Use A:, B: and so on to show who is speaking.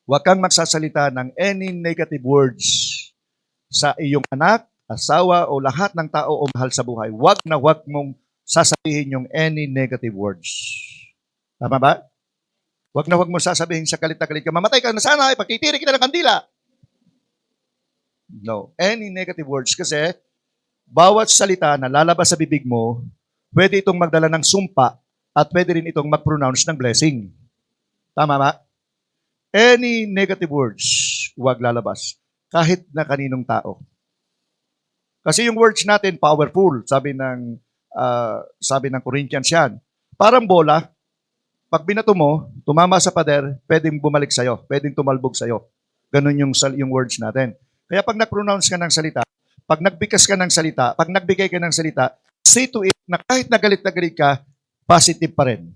A: Huwag kang magsasalita ng any negative words sa iyong anak, asawa, o lahat ng tao o mahal sa buhay. Huwag na huwag mong sasabihin yung any negative words. Tama ba? Huwag na huwag mong sasabihin sa kalit na galit ka, mamatay ka na sana, ipagtitiri kita ng kandila. No. Any negative words kasi bawat salita na lalabas sa bibig mo, pwede itong magdala ng sumpa at pwede rin itong mag-pronounce ng blessing. Tama ba? Any negative words, huwag lalabas. Kahit na kaninong tao. Kasi yung words natin, powerful. Sabi ng Corinthians yan. Parang bola, pag binato mo, tumama sa pader, pwedeng bumalik sa'yo. Pwedeng tumalbog sa'yo. Ganun yung words natin. Kaya pag nag-pronounce ka ng salita, pag nagbikas ka ng salita, pag nagbigay ka ng salita, say to it na kahit nagalit ka, positive pa rin.